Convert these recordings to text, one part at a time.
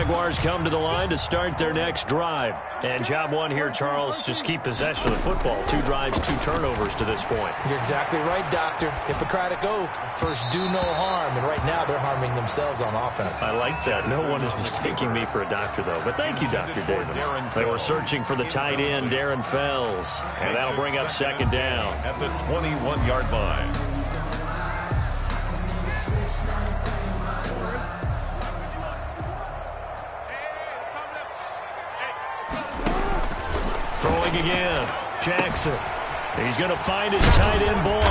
Jaguars come to the line to start their next drive. And job one here, Charles, just keep possession of the football. 2 drives, 2 turnovers to this point. You're exactly right, Doctor. Hippocratic oath. First, do no harm. And right now, they're harming themselves on offense. I like that. No one is mistaking me for a doctor, though. But thank you, Dr. Davis. They were searching for the tight end, Darren Fells. And that'll bring up second down. At the 21-yard line. Throwing again. Jackson. He's going to find his tight end, Boyle.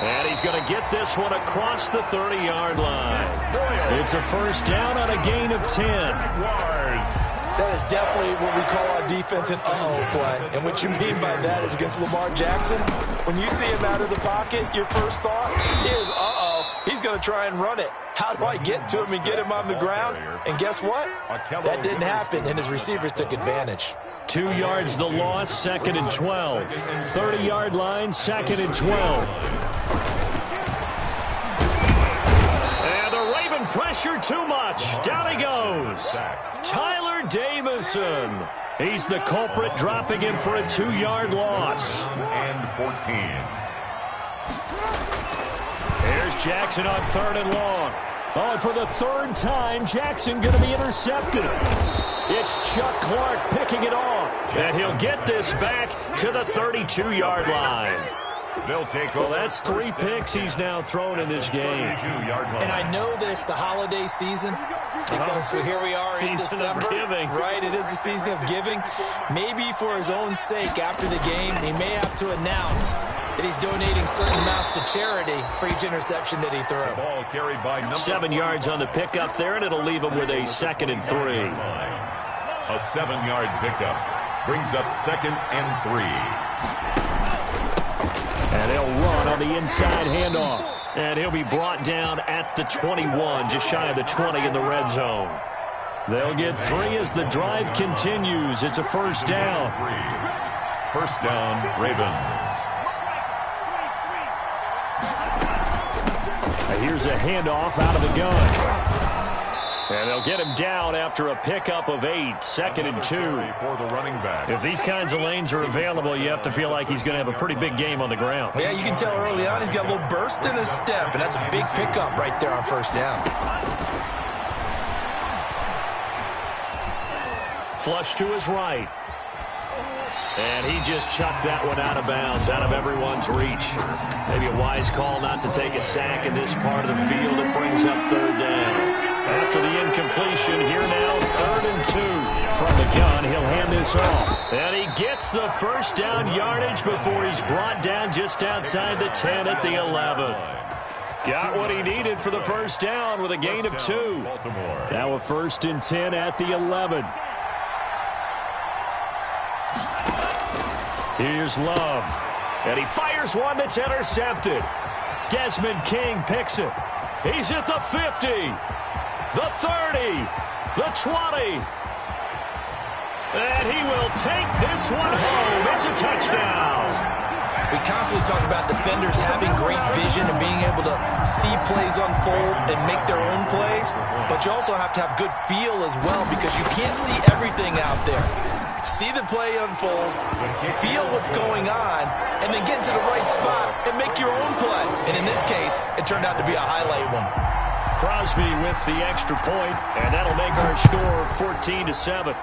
And he's going to get this one across the 30-yard line. It's a first down on a gain of 10. That is definitely what we call our defense an uh-oh play. And what you mean by that is against Lamar Jackson, when you see him out of the pocket, your first thought is, uh-oh, he's going to try and run it. How do I get to him and get him on the ground? And guess what? That didn't happen, and his receivers took advantage. 2 yards the loss, second and 12. 30-yard line, second and 12. And the Raven pressure too much. Down he goes. Tyler Davison. He's the culprit, dropping him for a 2-yard loss. And 14. Here's Jackson on third and long. Oh, and for the 3rd time, Jackson going to be intercepted. It's Chuck Clark picking it off. And he'll get this back to the 32-yard line. They'll take well, that's 3 picks he's now thrown in this game. And I know this, the holiday season, because here we are in December. Of giving. Right, it is the season of giving. Maybe for his own sake after the game, he may have to announce that he's donating certain amounts to charity for each interception that he threw. Ball carried by 7 yards on the pickup there, and it'll leave him with a 2nd and 3. A 7-yard pickup brings up 2nd and 3. And he'll run on the inside handoff. And he'll be brought down at the 21, just shy of the 20 in the red zone. They'll get 3 as the drive continues. It's a first down. First down, Ravens. And here's a handoff out of the gun. And they'll get him down after a pickup of 8, 2nd and 2. For the running back. If these kinds of lanes are available, you have to feel like he's going to have a pretty big game on the ground. Yeah, you can tell early on he's got a little burst in his step, and that's a big pickup right there on first down. Flush to his right. And he just chucked that one out of bounds, out of everyone's reach. Maybe a wise call not to take a sack in this part of the field. It brings up 3rd down. After the incompletion, here now, 3rd and 2. From the gun, he'll hand this off. And he gets the first down yardage before he's brought down just outside the 10 at the 11. Got what he needed for the first down with a gain of 2. Now a 1st and 10 at the 11. Here's Love. And he fires one that's intercepted. Desmond King picks it. He's at the 50. The 30, the 20, and he will take this one home. It's a touchdown. We constantly talk about defenders having great vision and being able to see plays unfold and make their own plays, but you also have to have good feel as well because you can't see everything out there. See the play unfold, feel what's going on, and then get to the right spot and make your own play. And in this case, it turned out to be a highlight one. Crosby with the extra point, and that'll make our score 14-7.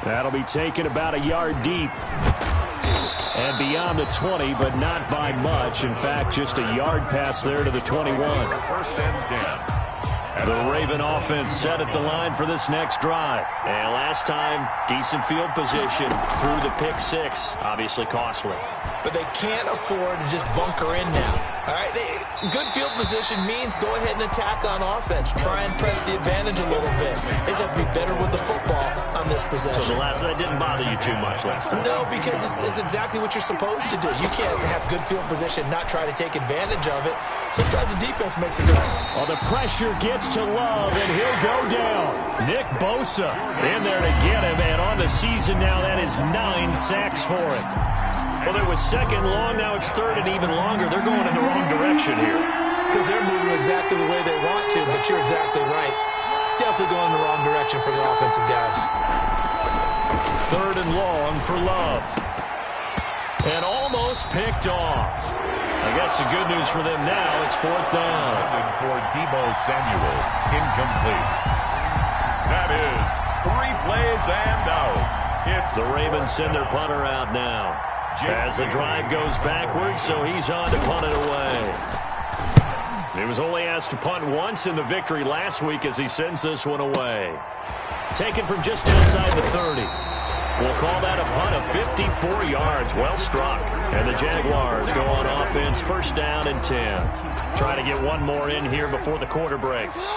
That'll be taken about a yard deep. And beyond the 20, but not by much. In fact, just a yard pass there to the 21. 1st and 10. The Raven offense set at the line for this next drive. And last time, decent field position through the pick 6. Obviously costly. But they can't afford to just bunker in now. All right, good field position means go ahead and attack on offense. Try and press the advantage a little bit. They just have to be better with the football on this possession. So the last one didn't bother you too much last time? No, because it's exactly what you're supposed to do. You can't have good field position, not try to take advantage of it. Sometimes the defense makes it good. Well, the pressure gets to Love, and he'll go down. Nick Bosa in there to get him, and on the season now, that is 9 sacks for him. Well, it was 2nd long, now it's 3rd and even longer. They're going in the wrong direction here. Because they're moving exactly the way they want to, but you're exactly right. definitely going in the wrong direction for the offensive guys. 3rd and long for Love. And almost picked off. I guess the good news for them now, it's 4th down. For Deebo Samuel, incomplete. That is 3 plays and out. It's the Ravens send their punter out now. As the drive goes backwards, so he's on to punt it away. He was only asked to punt once in the victory last week as he sends this one away. Taken from just outside the 30. We'll call that a punt of 54 yards. Well struck. And the Jaguars go on offense, 1st down and 10. Try to get one more in here before the quarter breaks.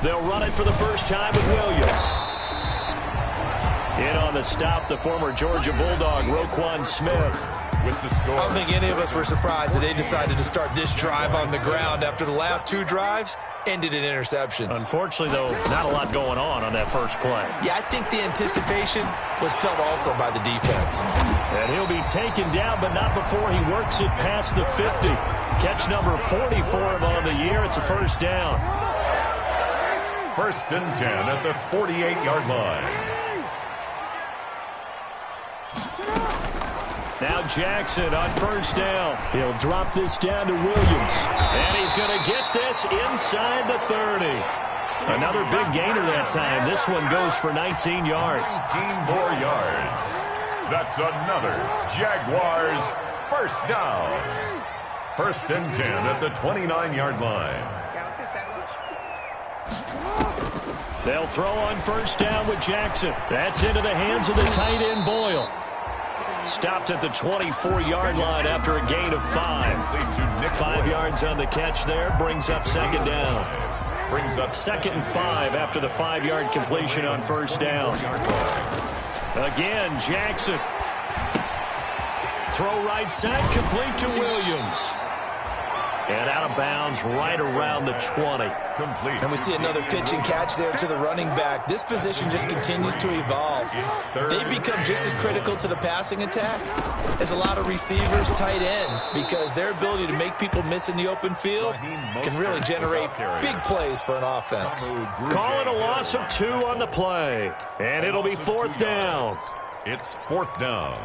They'll run it for the first time with Williams. In on the stop, the former Georgia Bulldog, Roquan Smith. With the score. I don't think any of us were surprised that they decided to start this drive on the ground after the last 2 drives ended in interceptions. Unfortunately, though, not a lot going on that first play. Yeah, I think the anticipation was felt also by the defense. And he'll be taken down, but not before he works it past the 50. Catch number 40 for him on the year. It's a 1st down. 1st and 10 at the 48-yard line. Now Jackson on 1st down. He'll drop this down to Williams. And he's going to get this inside the 30. Another big gainer that time. This one goes for 19 yards. 19 more yards. That's another Jaguars 1st down. 1st and 10 at the 29-yard line. Yeah, let's go sandwich. They'll throw on 1st down with Jackson. That's into the hands of the tight end Boyle. Stopped at the 24-yard line after a gain of 5. 5 yards on the catch there. Brings up 2nd down. Brings up 2nd and 5 after the 5-yard completion on 1st down. Again, Jackson. Throw right side, complete to Williams. And out of bounds right around the 20. complete. And we see another pitch and catch there to the running back. This position just continues to evolve. They become just as critical to the passing attack as a lot of receivers, tight ends, because their ability to make people miss in the open field can really generate big plays for an offense. Calling a loss of 2 on the play. And it'll be 4th down. It's 4th down.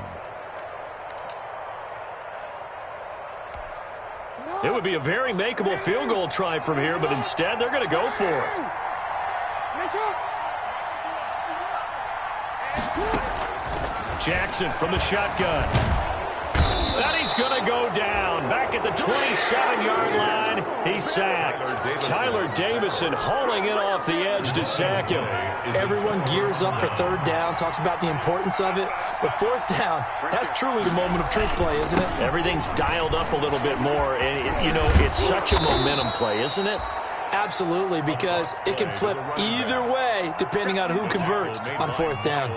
It would be a very makeable field goal try from here, but instead they're going to go for it. Jackson from the shotgun. And he's going to go down. Back at the 27-yard line, he's sacked. Tyler Davison hauling it off the edge to sack him. Everyone gears up for 3rd down, talks about the importance of it. But 4th down, that's truly the moment of truth play, isn't it? Everything's dialed up a little bit more. And, you know, it's such a momentum play, isn't it? Absolutely, because it can flip either way depending on who converts on 4th down.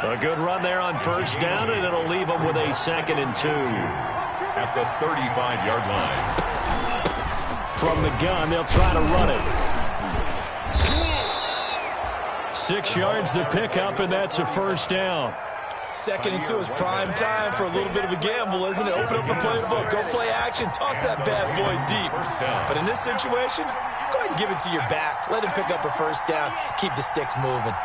A good run there on 1st down, and it'll leave them with a 2nd and 2. At the 35-yard line. From the gun, they'll try to run it. 6 yards the pickup, and that's a 1st down. 2nd and 2 is prime time for a little bit of a gamble, isn't it? Open up the playbook, go play action, toss that bad boy deep. But in this situation, go ahead and give it to your back. Let him pick up a 1st down. Keep the sticks moving.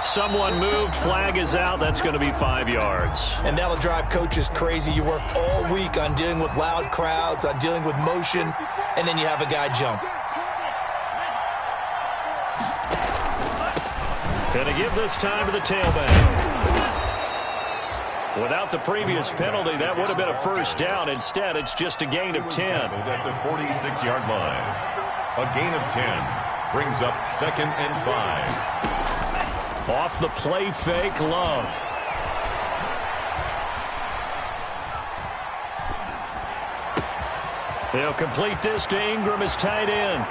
Someone moved. Flag is out. That's going to be 5 yards. And that'll drive coaches crazy. You work all week on dealing with loud crowds, on dealing with motion, and then you have a guy jump. Going to give this time to the tailback. Without the previous penalty, that would have been a 1st down. Instead, it's just a gain of 10. At the 46-yard line. A gain of 10 brings up 2nd and 5. Off the play fake, Love. They'll complete this to Ingram as tight end.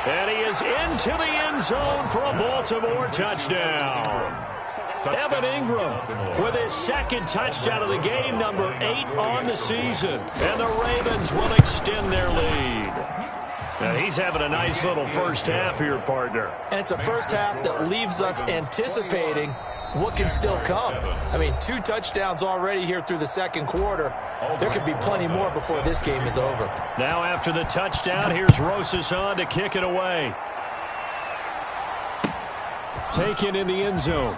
And he is into the end zone for a Baltimore touchdown. Evan Ingram with his 2nd touchdown of the game, number 8 on the season. And the Ravens will extend their lead. Now he's having a nice little first half here, partner. And it's a first half that leaves us anticipating what can still come. I mean, 2 touchdowns already here through the second quarter. There could be plenty more before this game is over. Now after the touchdown, here's Rosas on to kick it away. Taken in the end zone.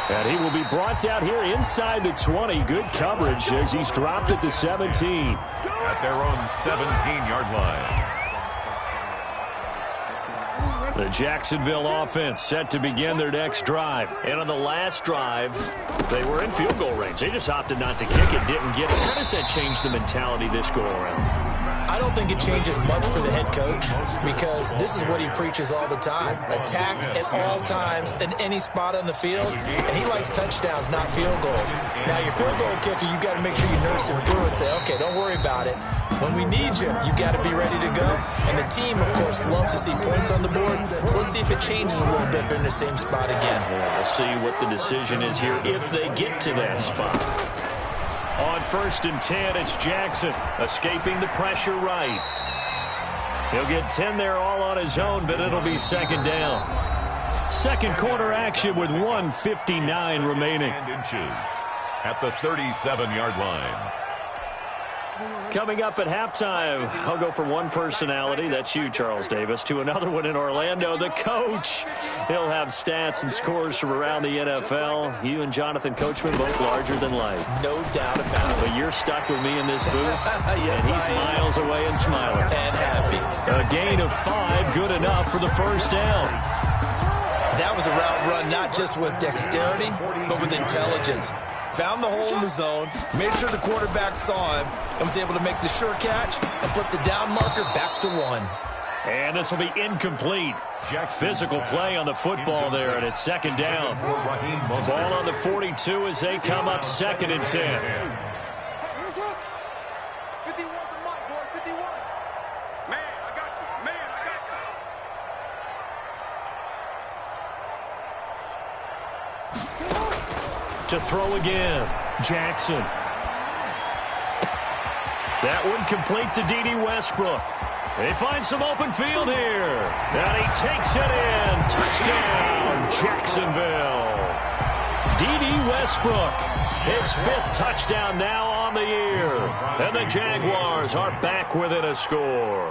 And he will be brought down here inside the 20. Good coverage as he's dropped at the 17. At their own 17-yard line. The Jacksonville offense set to begin their next drive. And on the last drive, they were in field goal range. They just opted not to kick it, didn't get it. How does that change the mentality this go around? I don't think it changes much for the head coach because this is what he preaches all the time. Attack at all times in any spot on the field, and he likes touchdowns, not field goals. Now, your field goal kicker, you got to make sure you nurse him through and say, okay, don't worry about it. When we need you, you got to be ready to go. And the team, of course, loves to see points on the board, so let's see if it changes a little bit if they're in the same spot again. Well, we'll see what the decision is here if they get to that spot. On 1st and 10, it's Jackson escaping the pressure right. He'll get 10 there all on his own, but it'll be second down. Second quarter action with 1:59 remaining. Inches at the 37-yard line. Coming up at halftime, I'll go from one personality, that's you, Charles Davis, to another one in Orlando, the coach. He'll have stats and scores from around the NFL. You and Jonathan Coachman both larger than life. No doubt about it. But you're stuck with me in this booth, yes, and he's miles away and smiling. And happy. A gain of 5, good enough for the first down. That was a route run not just with dexterity, but with intelligence. Found the hole in the zone, made sure the quarterback saw him, and was able to make the sure catch and flip the down marker back to 1. And this will be incomplete. Physical play on the football there, and it's second down. Ball on the 42 as they come up 2nd and 10. To throw again, Jackson. That one complete to D.D. Westbrook. They find some open field here. And he takes it in. Touchdown, Jacksonville. D.D. Westbrook, his 5th touchdown now on the year. And the Jaguars are back within a score.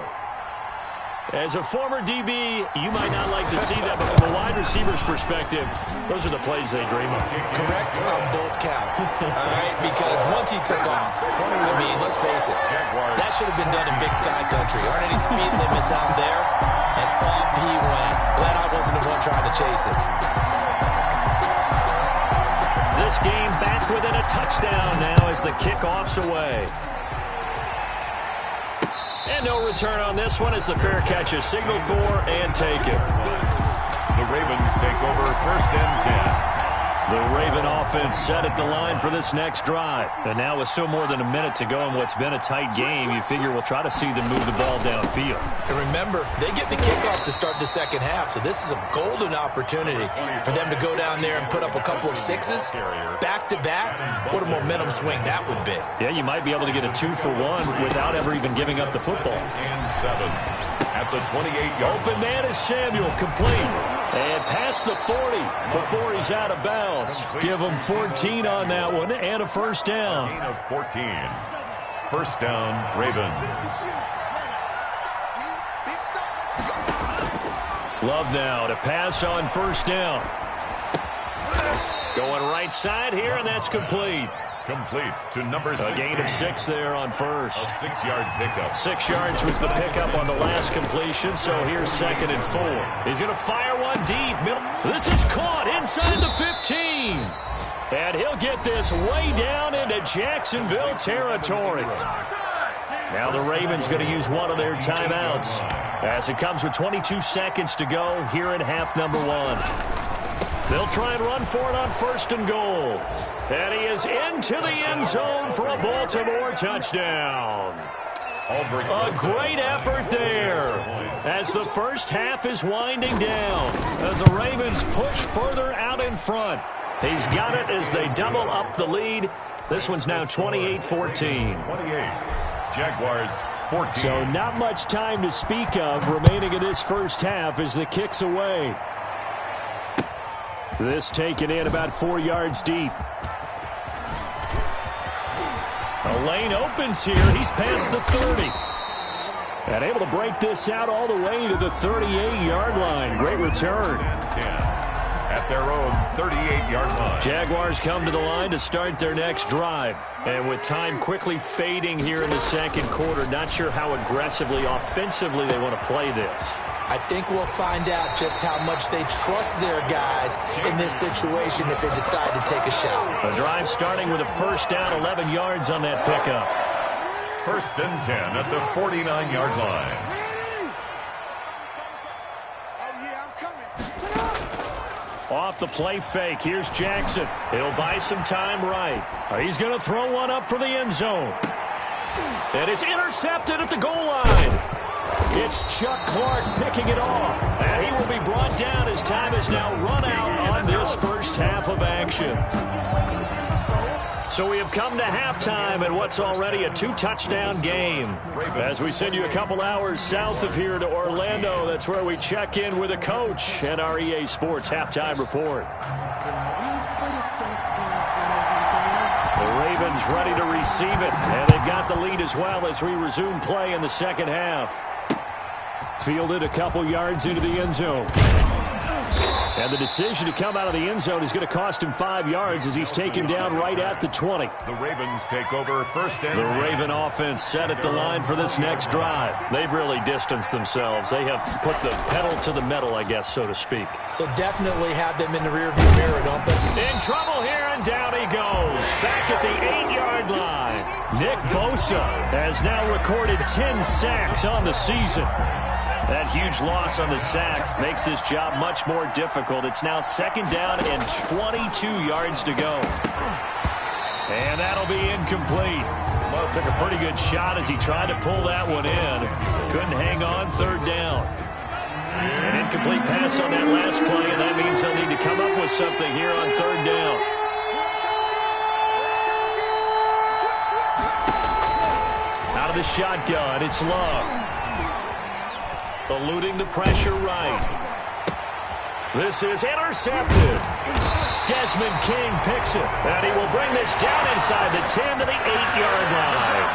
As a former DB, you might not like to see that, but from a wide receiver's perspective, those are the plays they dream of. Correct on both counts, all right? Because once he took off, I mean, let's face it, that should have been done in Big Sky Country. Aren't any speed limits out there? And off he went. Glad I wasn't the one trying to chase it. This game back within a touchdown now as the kickoff's away. And no return on this one as the fair catch is signaled for and taken. The Ravens take over 1st and 10. The Raven offense set at the line for this next drive. And now with still more than a minute to go in what's been a tight game, you figure we'll try to see them move the ball downfield. And remember, they get the kickoff to start the second half, so this is a golden opportunity for them to go down there and put up a couple of 6s back-to-back. What a momentum swing that would be. Yeah, you might be able to get a 2-for-1 without ever even giving up the football. And 7 at the 28-yard. Open man is Samuel, complete. And past the 40 before he's out of bounds. Give him 14 on that one and a first down. Gain of 14. First down, Ravens. Love now to pass on first down. Going right side here, and that's complete. Complete to number 6. A gain of 6 there on first. A 6-yard pickup. 6 yards was the pickup on the last completion, so here's 2nd and 4. He's going to fire one deep. This is caught inside the 15. And he'll get this way down into Jacksonville territory. Now the Ravens going to use one of their timeouts as it comes with 22 seconds to go here in half number 1. They'll try and run for it on 1st and goal. And he is into the end zone for a Baltimore touchdown. A great effort there as the first half is winding down as the Ravens push further out in front. He's got it as they double up the lead. This one's now 28-14. 28. Jaguars 14. So not much time to speak of remaining in this first half as the kick's away. This taken in about 4 yards deep. A lane opens here. He's past the 30. And able to break this out all the way to the 38-yard line. Great return. 10 at their own 38-yard line. Jaguars come to the line to start their next drive. And with time quickly fading here in the second quarter, not sure how aggressively, offensively they want to play this. I think we'll find out just how much they trust their guys in this situation if they decide to take a shot. The drive starting with a first down, 11 yards on that pickup. First and 10 at the 49-yard line. Off the play fake. Here's Jackson. He'll buy some time right. He's going to throw one up for the end zone. And it's intercepted at the goal line. It's Chuck Clark picking it off. And he will be brought down as time has now run out on this first half of action. So we have come to halftime in what's already a 2-touchdown game. As we send you a couple hours south of here to Orlando, that's where we check in with a coach and our EA Sports halftime report. The Ravens ready to receive it, and they've got the lead as well as we resume play in the second half. Fielded a couple yards into the end zone. And the decision to come out of the end zone is going to cost him 5 yards as he's taken down right at the 20. The Ravens take over first and 10. The Raven offense set at the line for this next drive. They've really distanced themselves. They have put the pedal to the metal, I guess, so to speak. So definitely have them in the rearview mirror, don't they? In trouble here, and down he goes. Back at the 8-yard line. Nick Bosa has now recorded 10 sacks on the season. That huge loss on the sack makes this job much more difficult. It's now second down and 22 yards to go. And that'll be incomplete. Well, took a pretty good shot as he tried to pull that one in. Couldn't hang on, third down. An incomplete pass on that last play, and that means they'll need to come up with something here on third down. Out of the shotgun, it's Love. Eluding the pressure right. This is intercepted. Desmond King picks it. And he will bring this down inside the 10 to the 8-yard line.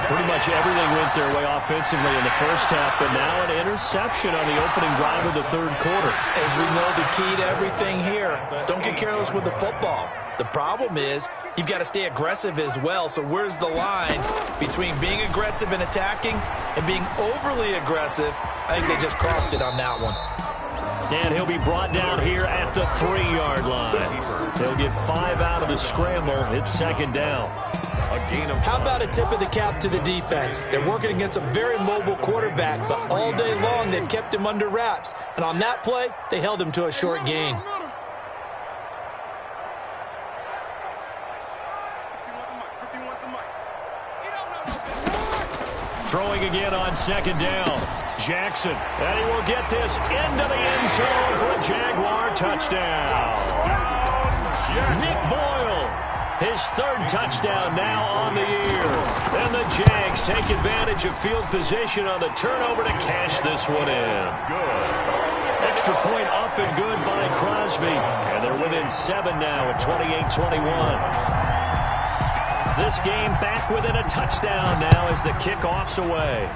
Pretty much everything went their way offensively in the first half, but now an interception on the opening drive of the third quarter. As we know, the key to everything here, don't get careless with the football. The problem is you've got to stay aggressive as well. So where's the line between being aggressive and attacking and being overly aggressive? I think they just crossed it on that one. And he'll be brought down here at the 3-yard line. They'll get 5 out of the scramble. It's second down. How about a tip of the cap to the defense? They're working against a very mobile quarterback, but all day long they've kept him under wraps. And on that play, they held him to a short gain. Throwing again on second down. Jackson, and he will get this into the end zone for a Jaguar touchdown. Nick Boyle, his third touchdown now on the year. And the Jags take advantage of field position on the turnover to cash this one in. Good. Extra point up and good by Crosby. And they're within 7 now at 28-21. This game back within a touchdown now as the kickoff's away.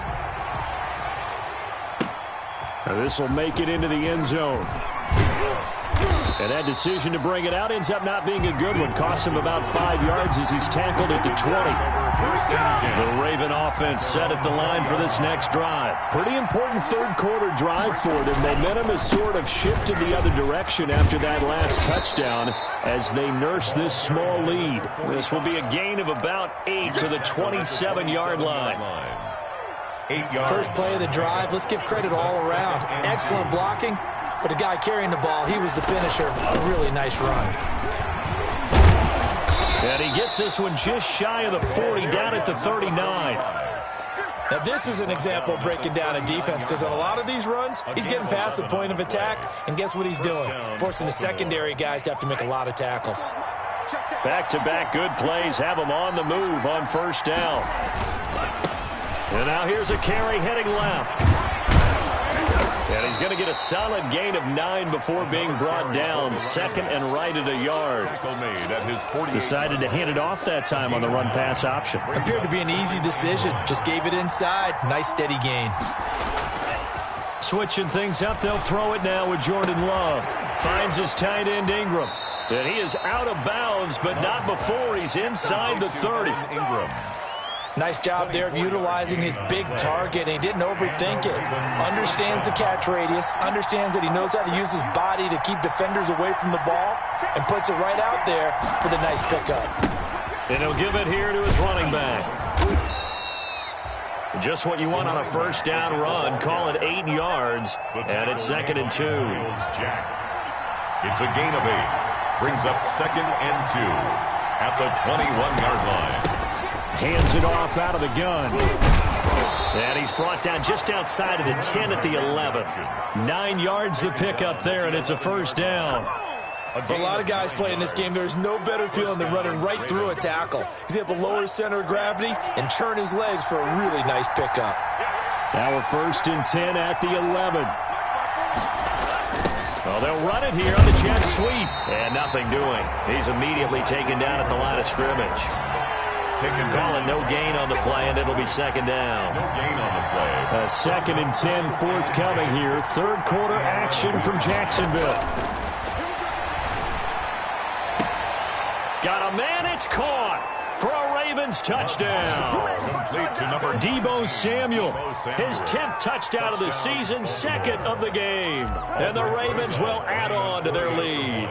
Now this will make it into the end zone. And that decision to bring it out ends up not being a good one. Costs him about 5 yards as he's tackled at the 20. The Raven offense set at the line for this next drive. Pretty important third quarter drive for them. Momentum has sort of shifted the other direction after that last touchdown as they nurse this small lead. This will be a gain of about 8 to the 27-yard line. 8 yards. First play of the drive, let's give credit all around. Excellent blocking. But the guy carrying the ball, he was the finisher. A really nice run. And he gets this one just shy of the 40, down at the 39. Now, this is an example of breaking down a defense because on a lot of these runs, he's getting past the point of attack, and guess what he's doing? Forcing the secondary guys to have to make a lot of tackles. Back-to-back good plays have him on the move on first down. And now here's a carry heading left. And he's going to get a solid gain of 9 before being brought down. Second and right at a yard. Decided to hand it off that time on the run-pass option. Appeared to be an easy decision. Just gave it inside. Nice steady gain. Switching things up, they'll throw it now with Jordan Love. Finds his tight end Ingram. And he is out of bounds, but not before he's inside the 30. Ingram. Nice job there of utilizing his big target, and he didn't overthink it. Understands the catch radius, understands that he knows how to use his body to keep defenders away from the ball, and puts it right out there for the nice pickup. And he'll give it here to his running back. Just what you want on a first down run. Call it 8 yards, and it's 2nd and 2. It's a gain of 8. Brings up 2nd and 2 at the 21-yard line. Hands it off out of the gun. And he's brought down just outside of the 10 at the 11. 9 yards the pickup there, and it's a first down. For a lot of guys playing this game, there's no better feeling than running right through a tackle. He's able to lower his center of gravity and churn his legs for a really nice pickup. Now a 1st and 10 at the 11. Well, they'll run it here on the jet sweep. And nothing doing. He's immediately taken down at the line of scrimmage. Calling no gain on the play, and it'll be 2nd down. No gain on the play. A 2nd and 10 forthcoming here. Third quarter action from Jacksonville. Got a man, it's caught for a Ravens touchdown. Complete to number Deebo Samuel, his 10th touchdown of the season, 2nd of the game. And the Ravens will add on to their lead.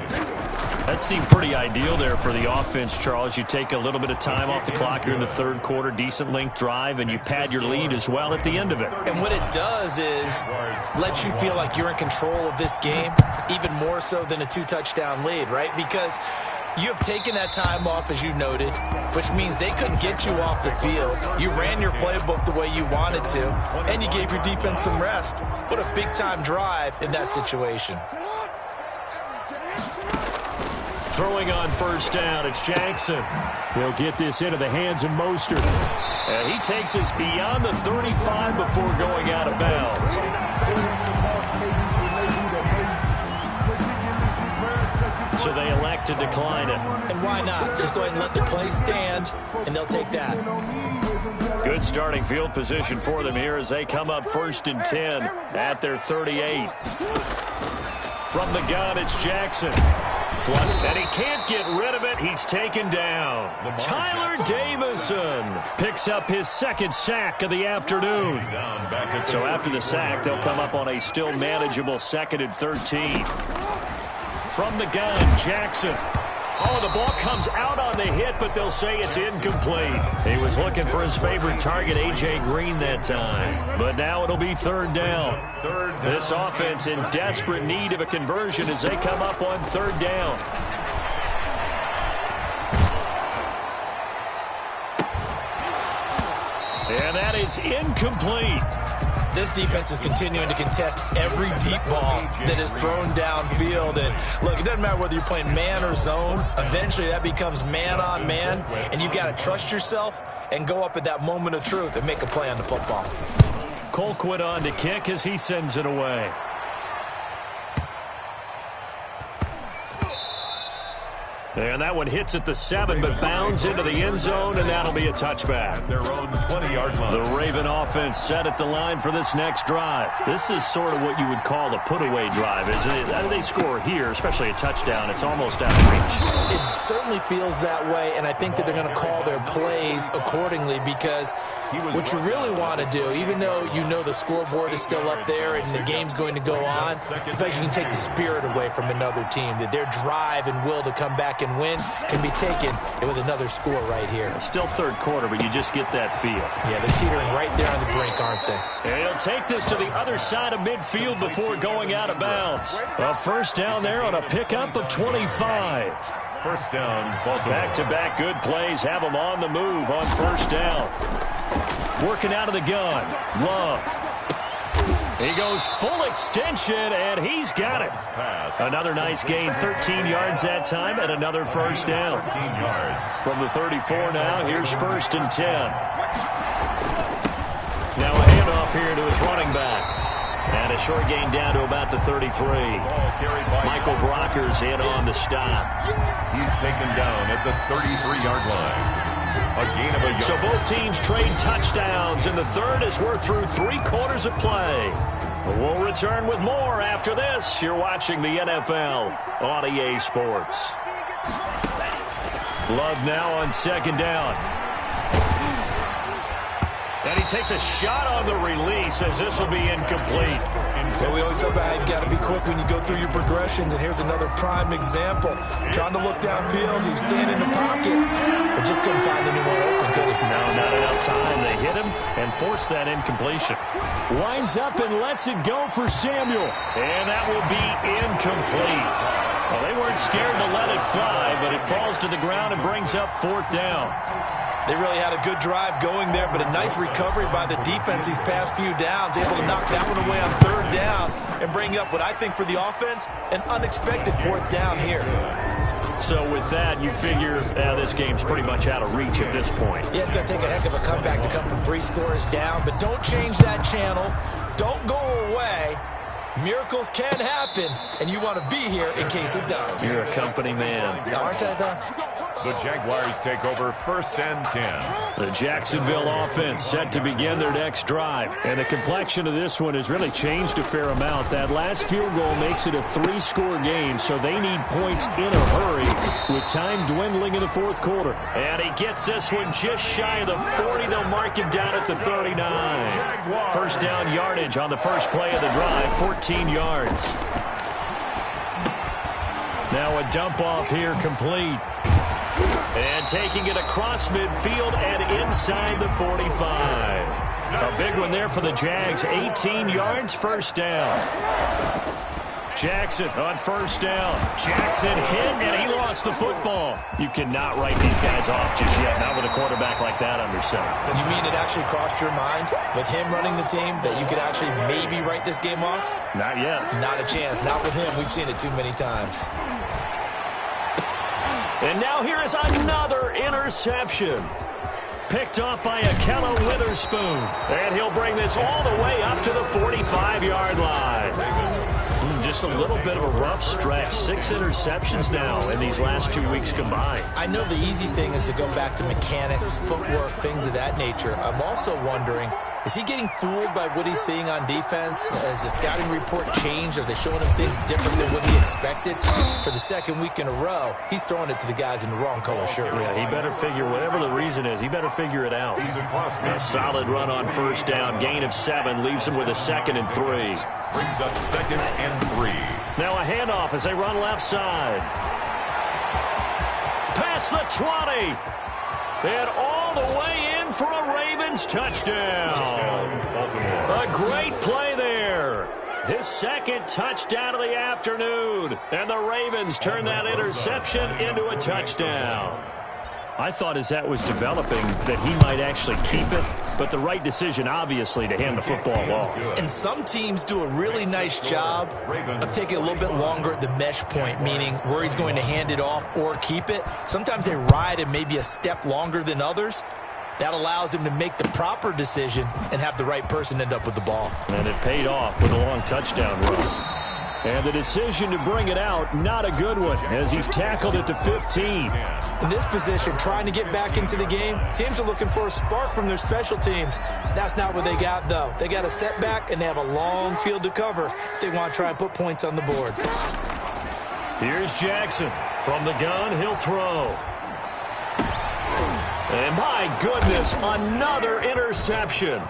That seemed pretty ideal there for the offense, Charles. You take a little bit of time off the clock here in the third quarter, decent length drive, and you pad your lead as well at the end of it. And what it does is let you feel like you're in control of this game, even more so than a 2-touchdown lead, right? Because you have taken that time off, as you noted, which means they couldn't get you off the field. You ran your playbook the way you wanted to, and you gave your defense some rest. What a big-time drive in that situation. Throwing on first down, it's Jackson. He'll get this into the hands of Mostert. And he takes us beyond the 35 before going out of bounds. So they elect to decline it. And why not? Just go ahead and let the play stand, and they'll take that. Good starting field position for them here as they come up 1st and 10 at their 38. From the gun, it's Jackson. And he can't get rid of it. He's taken down. Tyler Davison picks up his 2nd sack of the afternoon. So after the sack, they'll come up on a still manageable 2nd and 13. From the gun, Jackson. Oh, the ball comes out on the hit, but they'll say it's incomplete. He was looking for his favorite target, A.J. Green, that time. But now it'll be 3rd down. This offense in desperate need of a conversion as they come up on 3rd down. And that is incomplete. This defense is continuing to contest every deep ball that is thrown downfield. And look, it doesn't matter whether you're playing man or zone. Eventually that becomes man on man, and you got to trust yourself and go up at that moment of truth and make a play on the football. Colquitt on to kick as he sends it away. And that one hits at the 7, but bounds into the end zone, and that'll be a touchback. Their own 20-yard line. The Raven offense set at the line for this next drive. This is sort of what you would call a put-away drive, isn't it? They score here, especially a touchdown. It's almost out of reach. It certainly feels that way, and I think that they're going to call their plays accordingly because what you really want to do, even though you know the scoreboard is still up there and the game's going to go on, I feel like you can take the spirit away from another team, that their drive and will to come back and win can be taken with another score right here. Still third quarter, but you just get that feel. Yeah, they're teetering right there on the brink, aren't they? And he'll take this to the other side of midfield before going out of bounds. A first down there on a pickup of 25. First down, Baltimore. Back-to-back good plays have them on the move on first down. Working out of the gun. Love. He goes full extension, and he's got it. Another nice gain, 13 yards that time, and another first down. 13 yards. From the 34 now, here's 1st and 10. Now a handoff here to his running back. And a short gain down to about the 33. Michael Brocker's in on the stop. He's taken down at the 33-yard line. A gain of a yard. So both teams trade touchdowns in the third as we're through 3 quarters of play. We'll return with more after this. You're watching the NFL on EA Sports. Love now on second down. And he takes a shot on the release as this will be incomplete. Yeah, we always talk about how you've got to be quick when you go through your progressions, and here's another prime example. Trying to look downfield, he was standing in the pocket, but just couldn't find anyone open, could he? No, not enough time. They hit him and forced that incompletion. Winds up and lets it go for Samuel. And that will be incomplete. Well, they weren't scared to let it fly, but it falls to the ground and brings up 4th down. They really had a good drive going there, but a nice recovery by the defense these past few downs, able to knock that one away on 3rd down and bring up what I think for the offense, an unexpected 4th down here. So with that, you figure this game's pretty much out of reach at this point. Yeah, it's going to take a heck of a comeback to come from 3 scores down, but don't change that channel. Don't go away. Miracles can happen, and you want to be here in case it does. You're a company man. Aren't I, though? The Jaguars take over 1st and 10. The Jacksonville offense set to begin their next drive. And the complexion of this one has really changed a fair amount. That last field goal makes it a 3-score game, so they need points in a hurry with time dwindling in the 4th quarter. And he gets this one just shy of the 40. They'll mark him down at the 39. 1st down yardage on the first play of the drive, 14 yards. Now a dump off here complete. And taking it across midfield and inside the 45. A big one there for the Jags. 18 yards, 1st down. Jackson on 1st down. Jackson hit, and he lost the football. You cannot write these guys off just yet, not with a quarterback like that under center. You mean it actually crossed your mind with him running the team that you could actually maybe write this game off? Not yet. Not a chance. Not with him. We've seen it too many times. And now here is another interception. Picked up by Akello Witherspoon. And he'll bring this all the way up to the 45-yard line. Just a little bit of a rough stretch. 6 interceptions now in these last 2 weeks combined. I know the easy thing is to go back to mechanics, footwork, things of that nature. I'm also wondering, is he getting fooled by what he's seeing on defense? Has the scouting report changed? Are they showing him things different than what he expected? For the 2nd week in a row, he's throwing it to the guys in the wrong color shirts. Yeah, he better figure, whatever the reason is, he better figure it out. A solid run on 1st down. Gain of 7 leaves him with a 2nd and 3. Brings up 2nd and 3. Now a handoff as they run left side. Past the 20. And all the way in for a Ravens touchdown. A great play there. His 2nd touchdown of the afternoon. And the Ravens turn that interception into a touchdown. I thought as that was developing that he might actually keep it, but the right decision, obviously, to hand the football off. And some teams do a really nice job of taking a little bit longer at the mesh point, meaning where he's going to hand it off or keep it. Sometimes they ride it maybe a step longer than others. That allows him to make the proper decision and have the right person end up with the ball. And it paid off with a long touchdown run. And the decision to bring it out, not a good one, as he's tackled at the 15. In this position, trying to get back into the game, teams are looking for a spark from their special teams. That's not what they got, though. They got a setback, and they have a long field to cover if they want to try and put points on the board. Here's Jackson. From the gun, he'll throw. And my goodness, another interception.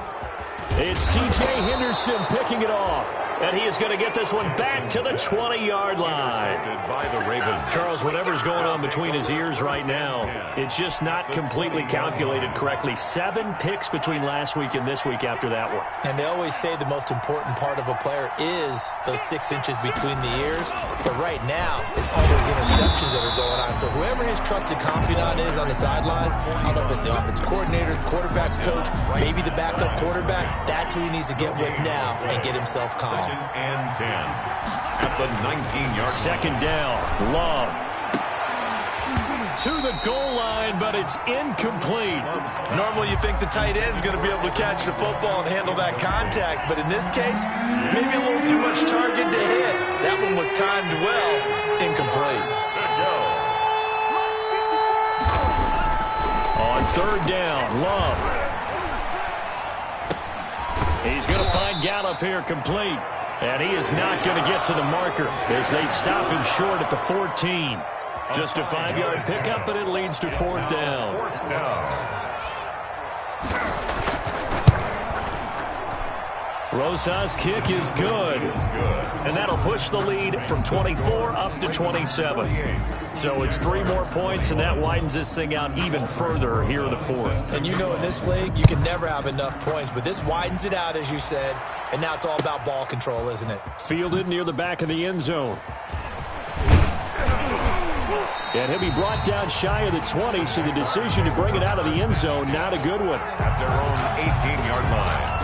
It's C.J. Henderson picking it off. And he is going to get this one back to the 20-yard line. By the Ravens. Charles, whatever's going on between his ears right now, it's just not completely calculated correctly. 7 picks between last week and this week after that one. And they always say the most important part of a player is those 6 inches between the ears. But right now, it's all those interceptions that are going on. So whoever his trusted confidant is on the sidelines, I don't know if it's the offense coordinator, the quarterback's coach, maybe the backup quarterback, that's who he needs to get with now and get himself calm. 2nd and 10 at the 19-yard line. 2nd down. Love. to the goal line, but it's incomplete. Normally you think the tight end's going to be able to catch the football and handle that contact, but in this case, maybe a little too much target to hit. That one was timed well, incomplete. On third down, Love. He's going to find Gallup here complete. And he is not going to get to the marker as they stop him short at the 14. Just a 5-yard pickup, but it leads to fourth down. Rosas' kick is good. And that'll push the lead from 24 up to 27. So it's 3 more points, and that widens this thing out even further here in the fourth. And you know in this league, you can never have enough points, but this widens it out, as you said, and now it's all about ball control, isn't it? Fielded near the back of the end zone. And he'll be brought down shy of the 20, so the decision to bring it out of the end zone, not a good one. At their own 18-yard line.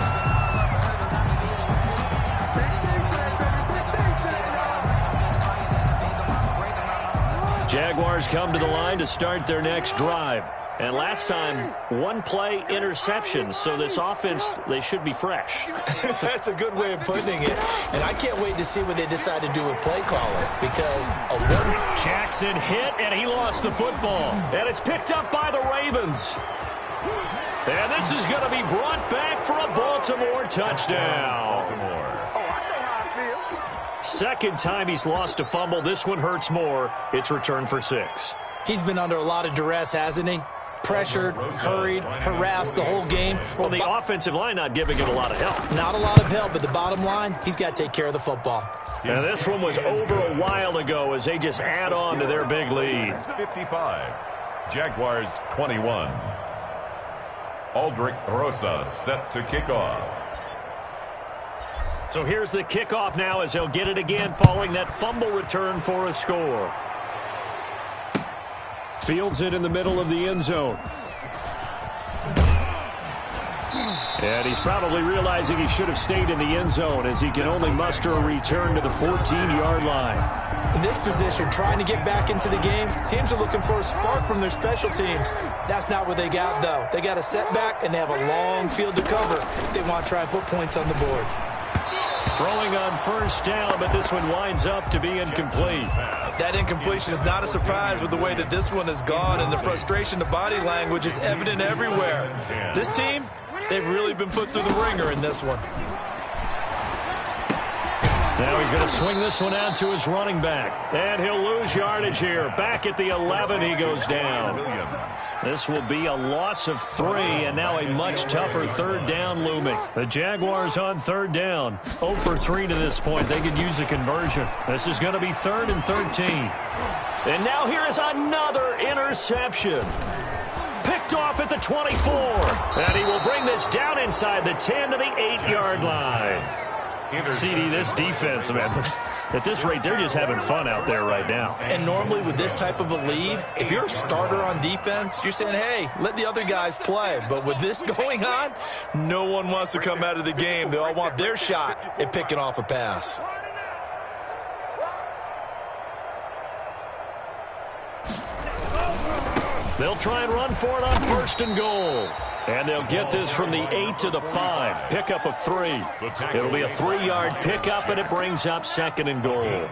Jaguars come to the line to start their next drive. And last time, 1-play interception. So this offense, they should be fresh. That's a good way of putting it. And I can't wait to see what they decide to do with play caller. Because Jackson hit, and he lost the football. And it's picked up by the Ravens. And this is going to be brought back for a Baltimore touchdown. Second time he's lost a fumble. This one hurts more. It's returned for 6. He's been under a lot of duress, hasn't he? Pressured, hurried, harassed the whole game. Well, the offensive line not giving it a lot of help. Not a lot of help, but the bottom line, he's got to take care of the football. And this one was over a while ago as they just add on to their big lead. 55. Jaguars 21. Aldrich Rosas set to kick off. So here's the kickoff now as they'll get it again following that fumble return for a score. Fields it in the middle of the end zone. And he's probably realizing he should have stayed in the end zone as he can only muster a return to the 14-yard line. In this position, trying to get back into the game, teams are looking for a spark from their special teams. That's not what they got, though. They got a setback, and they have a long field to cover if they want to try and put points on the board. Throwing on first down, but this one winds up to be incomplete. That incompletion is not a surprise with the way that this one has gone, and the frustration, the body language is evident everywhere. This team, they've really been put through the ringer in this one. Now he's going to swing this one out to his running back. And he'll lose yardage here. Back at the 11, he goes down. This will be a loss of 3, and now a much tougher third down looming. The Jaguars on third down. 0 for 3 to this point. They could use a conversion. This is going to be 3rd and 13. And now here is another interception. Picked off at the 24. And he will bring this down inside the 10 to the 8-yard line. CD, this defense, man, at this rate, they're just having fun out there right now. And normally with this type of a lead, if you're a starter on defense, you're saying, hey, let the other guys play. But with this going on, no one wants to come out of the game. They all want their shot at picking off a pass. They'll try and run for it on 1st and goal. And they'll get this from the 8 to the 5. Pickup of 3. It'll be a 3-yard pickup, and it brings up 2nd and goal.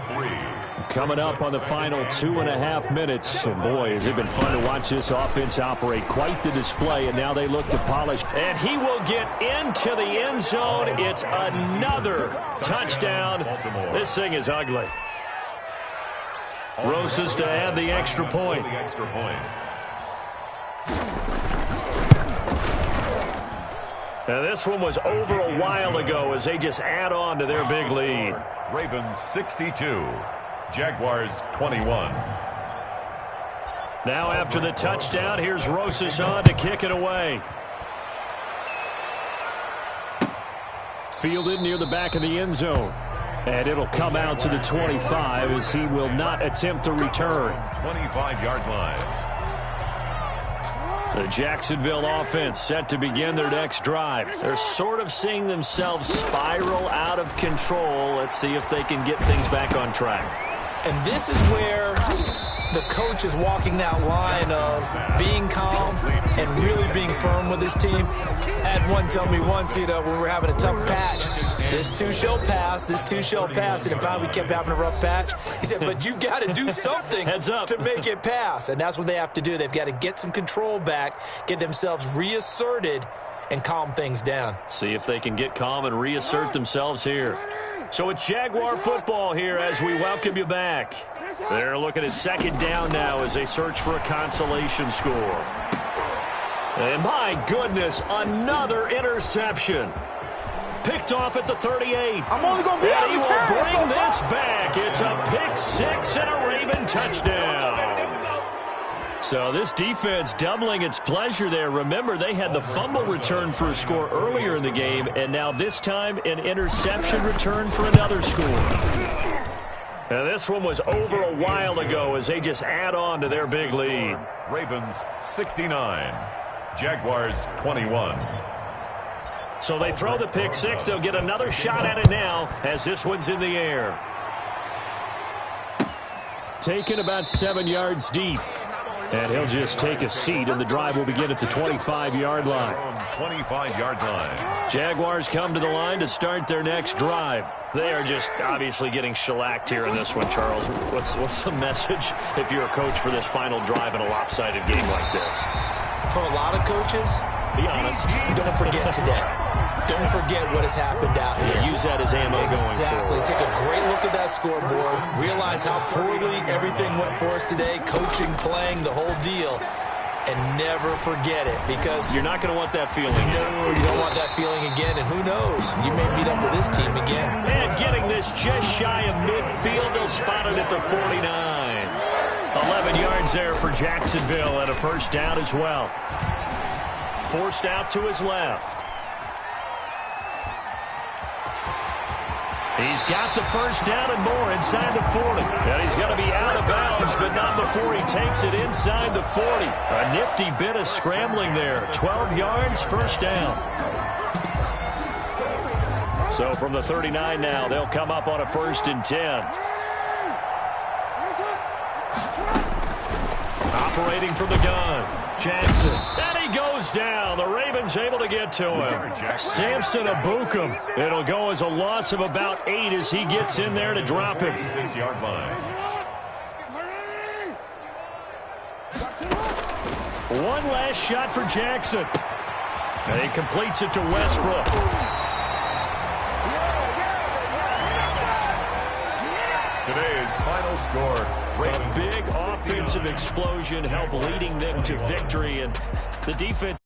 Coming up on the final 2.5 minutes. And boy, has it been fun to watch this offense operate. Quite the display, and now they look to polish. And he will get into the end zone. It's another touchdown. This thing is ugly. Rosas to add the extra point. Now this one was over a while ago as they just add on to their big lead. Ravens 62, Jaguars 21. Now after the touchdown, here's Rosas on to kick it away. Fielded near the back of the end zone. And it'll come out to the 25 as he will not attempt to return. 25-yard line. The Jacksonville offense set to begin their next drive. They're sort of seeing themselves spiral out of control. Let's see if they can get things back on track. And this is where the coach is walking that line of being calm and really being firm with his team. I had one tell me once, when we were having a tough patch, this too shall pass, this too shall pass. And finally we kept having a rough patch. He said, but you got to do something to make it pass. And that's what they have to do. They've got to get some control back, get themselves reasserted, and calm things down. See if they can get calm and reassert themselves here. So it's Jaguar football here as we welcome you back. They're looking at second down now as they search for a consolation score. And my goodness, another interception. Picked off at the 38. I'm only going to be and he will bring this back. It's a pick six and a Raven touchdown. So this defense doubling its pleasure there. Remember, they had the fumble return for a score earlier in the game, and now this time an interception return for another score. And this one was over a while ago as they just add on to their big lead. Ravens 69, Jaguars 21. So they throw the pick six. They'll get another shot at it now as this one's in the air. Taken about 7 yards deep. And he'll just take a seat, and the drive will begin at the 25-yard line. 25-yard line. Jaguars come to the line to start their next drive. They are just obviously getting shellacked here in this one, Charles. What's the message if you're a coach for this final drive in a lopsided game like this? For a lot of coaches, be honest. Don't forget today. Don't forget what has happened out here. Yeah, use that as ammo going forward. Exactly. Take a great look at that scoreboard. Realize how poorly everything went for us today. Coaching, playing, the whole deal. And never forget it, because you're not going to want that feeling. No, you don't want that feeling again. And who knows? You may meet up with this team again. And getting this just shy of midfield. They'll spot it at the 49. 11 yards there for Jacksonville and a first down as well. Forced out to his left. He's got the first down and more inside the 40. And he's going to be out of bounds, but not before he takes it inside the 40. A nifty bit of scrambling there. 12 yards, first down. So from the 39 now, they'll come up on a 1st and 10. Operating from the gun, Jackson. And he goes down. The Ravens able to get to him. Samson Abukum. It'll go as a loss of about 8 as he gets in there to drop him. 6-yard line. One last shot for Jackson. And he completes it to Westbrook. Today's final score. A big offensive explosion helped leading them to victory, and the defense